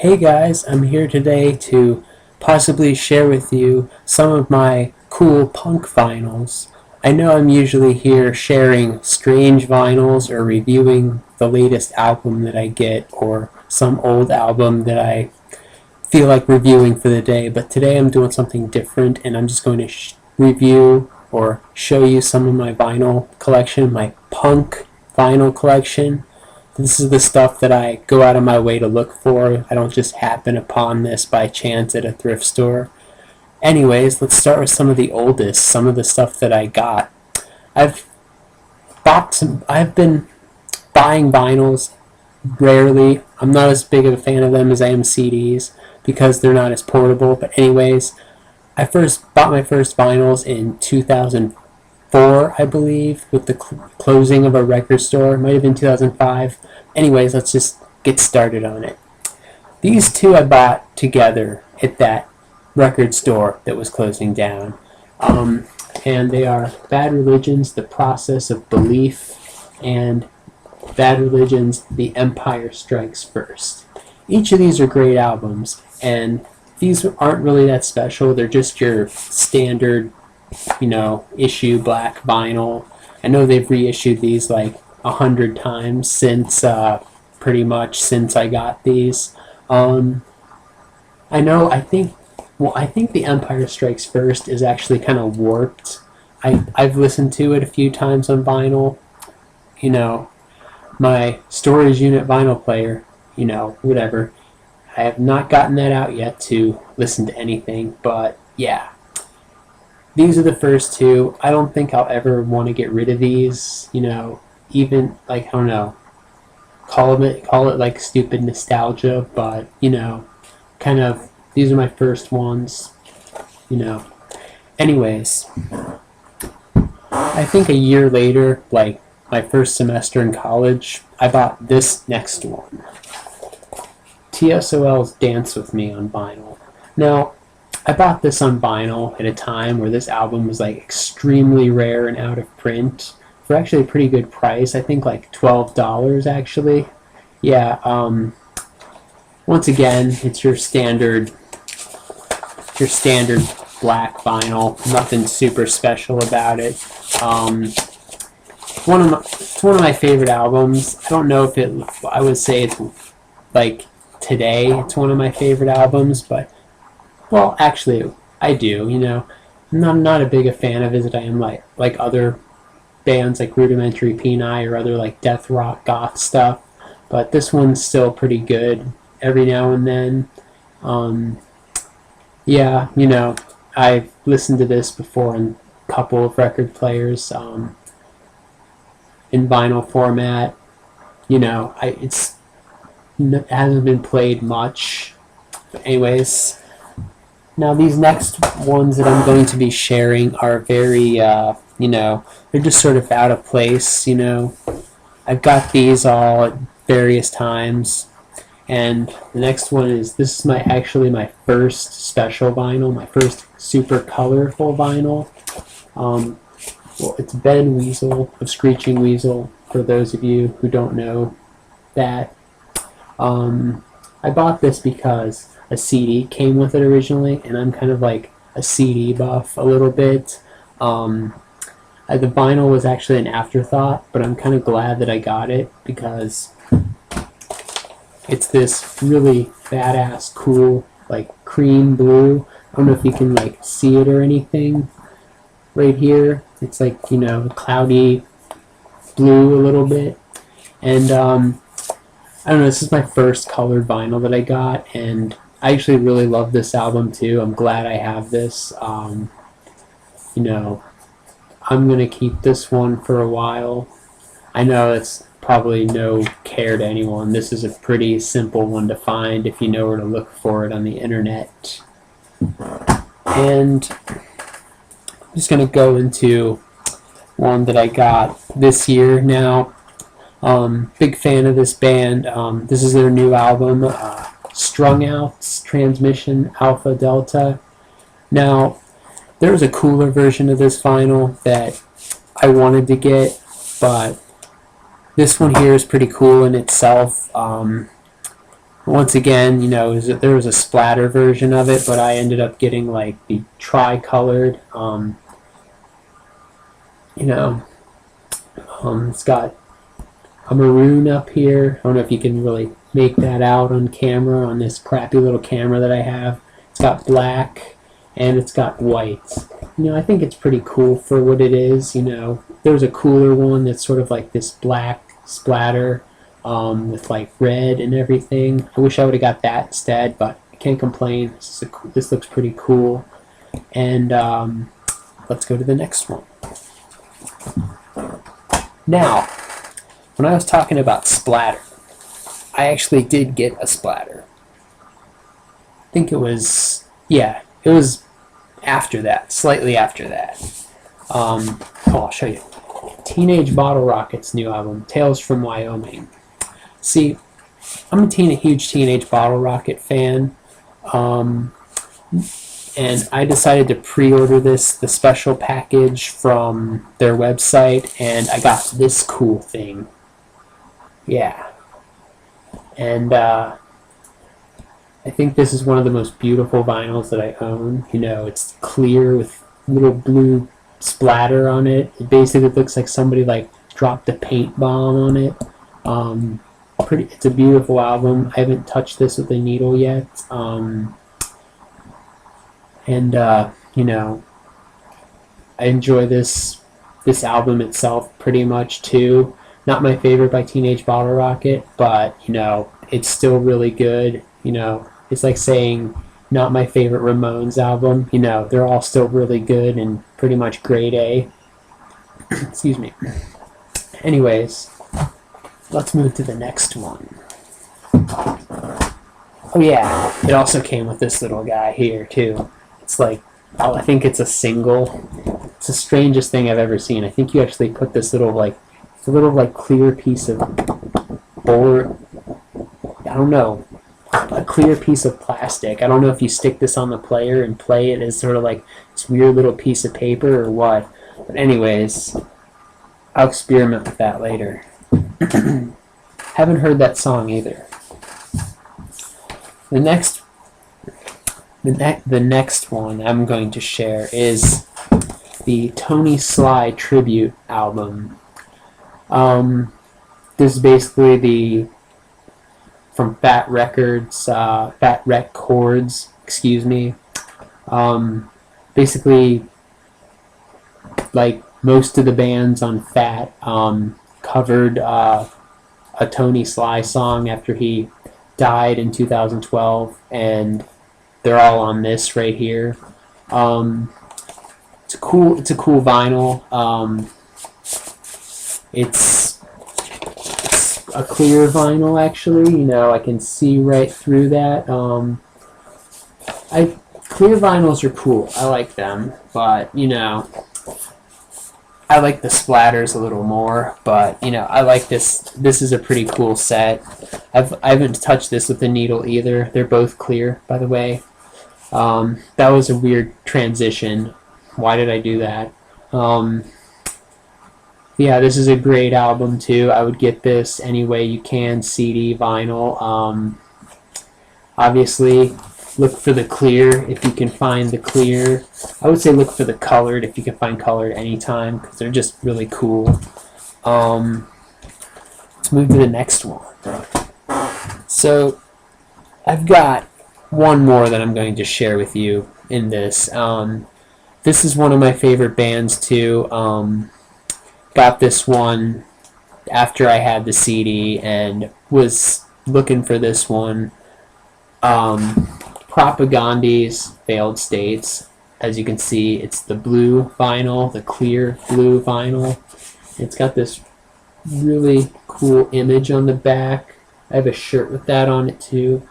Hey guys, I'm here today to possibly share with you some of my cool punk vinyls. I know I'm usually here sharing strange vinyls or reviewing the latest album that I get or some old album that I feel like reviewing for the day, but today I'm doing something different and I'm just going to review or show you some of my vinyl collection, my punk vinyl collection. This is the stuff that I go out of my way to look for. I don't just happen upon this by chance at a thrift store. Anyways, let's start with some of the oldest, some of the stuff that I got. I've I've been buying vinyls rarely. I'm not as big of a fan of them as I am CDs because they're not as portable. But anyways, I first bought my first vinyls in 2004, I believe, with the closing of a record store. It might have been 2005. Anyways, let's just get started on it. These two I bought together at that record store that was closing down. And they are Bad Religion's The Process of Belief and Bad Religion's The Empire Strikes First. Each of these are great albums, and these aren't really that special. They're just your standard, issue black vinyl. I know they've reissued these like 100 times since, pretty much since I got these. I think The Empire Strikes First is actually kind of warped. I've listened to it a few times on vinyl. My storage unit vinyl player, whatever. I have not gotten that out yet to listen to anything, but yeah. These are the first two. I don't think I'll ever want to get rid of these, even, like, I don't know, call it like stupid nostalgia, but, kind of, these are my first ones, Anyways, I think a year later, like my first semester in college, I bought this next one. TSOL's Dance With Me on vinyl. Now, I bought this on vinyl at a time where this album was like extremely rare and out of print for actually a pretty good price. I think like $12 actually. Yeah, once again, it's your standard black vinyl. Nothing super special about it. It's one of my favorite albums. I don't know if I would say it's like today it's one of my favorite albums, but well, actually I do. I'm not a big a fan of it as I am like other bands like Rudimentary Peni or other like death rock goth stuff, but this one's still pretty good every now and then. Yeah, I've listened to this before in a couple of record players in vinyl format. It hasn't been played much. But anyways, now these next ones that I'm going to be sharing are very, they're just sort of out of place. I've got these all at various times. And the next one is, this is actually my first special vinyl, my first super colorful vinyl. Well, it's Ben Weasel of Screeching Weasel, for those of you who don't know that. I bought this because a CD came with it originally, and I'm kind of like a CD buff a little bit. The vinyl was actually an afterthought, but I'm kind of glad that I got it because it's this really badass, cool, like cream blue. I don't know if you can like see it or anything right here. It's like, cloudy blue a little bit. And I don't know, this is my first colored vinyl that I got, and I actually really love this album too. I'm glad I have this. I'm going to keep this one for a while. I know it's probably no care to anyone. This is a pretty simple one to find if you know where to look for it on the internet. And I'm just going to go into one that I got this year now. Big fan of this band. This is their new album, Strung Out's Transmission Alpha Delta. Now, there was a cooler version of this vinyl that I wanted to get, but this one here is pretty cool in itself. Once again, you know, there was a splatter version of it, but I ended up getting like the tri-colored. You know, it's got a maroon up here. I don't know if you can really make that out on camera on this crappy little camera that I have. It's got black and it's got white. You know, I think it's pretty cool for what it is. You know, there's a cooler one that's sort of like this black splatter with like red and everything. I wish I would have got that instead, but I can't complain. This looks pretty cool. And let's go to the next one. Now, when I was talking about splatter, I actually did get a splatter. I think it was, yeah, it was after that, slightly after that. I'll show you. Teenage Bottle Rocket's new album, Tales from Wyoming. See, I'm a huge Teenage Bottle Rocket fan, and I decided to pre-order the special package from their website, and I got this cool thing. Yeah. And I think this is one of the most beautiful vinyls that I own. You know, it's clear with little blue splatter on it. It basically looks like somebody like dropped a paint bomb on it. It's a beautiful album. I haven't touched this with a needle yet. You know, I enjoy this album itself pretty much too. Not my favorite by Teenage Bottle Rocket, but you know, it's still really good. You know, it's like saying not my favorite Ramones album. You know, they're all still really good and pretty much grade A. Excuse me. Anyways, let's move to the next one. Oh yeah, it also came with this little guy here too. It's like, I think it's a single. It's the strangest thing I've ever seen. I think you actually put this little like, it's a little like clear piece of board. I don't know, a clear piece of plastic. I don't know if you stick this on the player and play it as sort of like this weird little piece of paper or what. But anyways, I'll experiment with that later. Haven't heard that song either. The next one I'm going to share is the Tony Sly tribute album. This is basically from Fat Wreck Chords, excuse me. Basically, like most of the bands on Fat covered a Tony Sly song after he died in 2012, and they're all on this right here. It's a cool vinyl. It's a clear vinyl, actually. You know, I can see right through that. Clear vinyls are cool. I like them, but you know, I like the splatters a little more. But you know, I like this. This is a pretty cool set. I haven't touched this with the needle either. They're both clear, by the way. That was a weird transition. Why did I do that? Yeah, this is a great album too. I would get this any way you can, CD, vinyl. Obviously, look for the clear if you can find the clear. I would say look for the colored if you can find colored anytime, because they're just really cool. Let's move to the next one. So, I've got one more that I'm going to share with you in this. This is one of my favorite bands too. Got this one after I had the CD and was looking for this one. Propagandhi's Failed States. As you can see, it's the blue vinyl, the clear blue vinyl. It's got this really cool image on the back. I have a shirt with that on it too.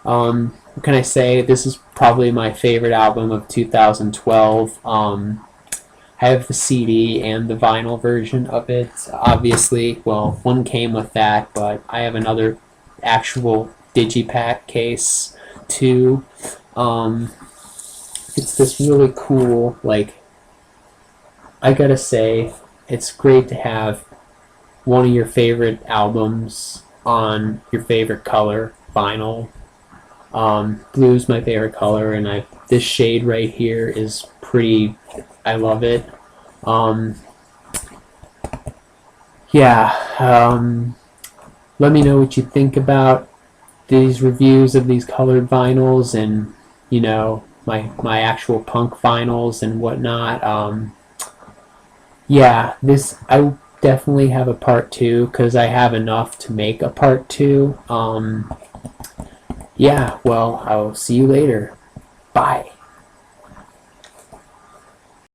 What can I say? This is probably my favorite album of 2012. I have the CD and the vinyl version of it. Obviously, well, one came with that, but I have another actual digipack case too. It's this really cool, like, I gotta say, it's great to have one of your favorite albums on your favorite color. vinyl. Blue is my favorite color, and this shade right here is pretty. I love it. Yeah. Let me know what you think about these reviews of these colored vinyls, and my actual punk vinyls and whatnot. Yeah, this I definitely have a part two because I have enough to make a part two. Yeah, well, I'll see you later. Bye.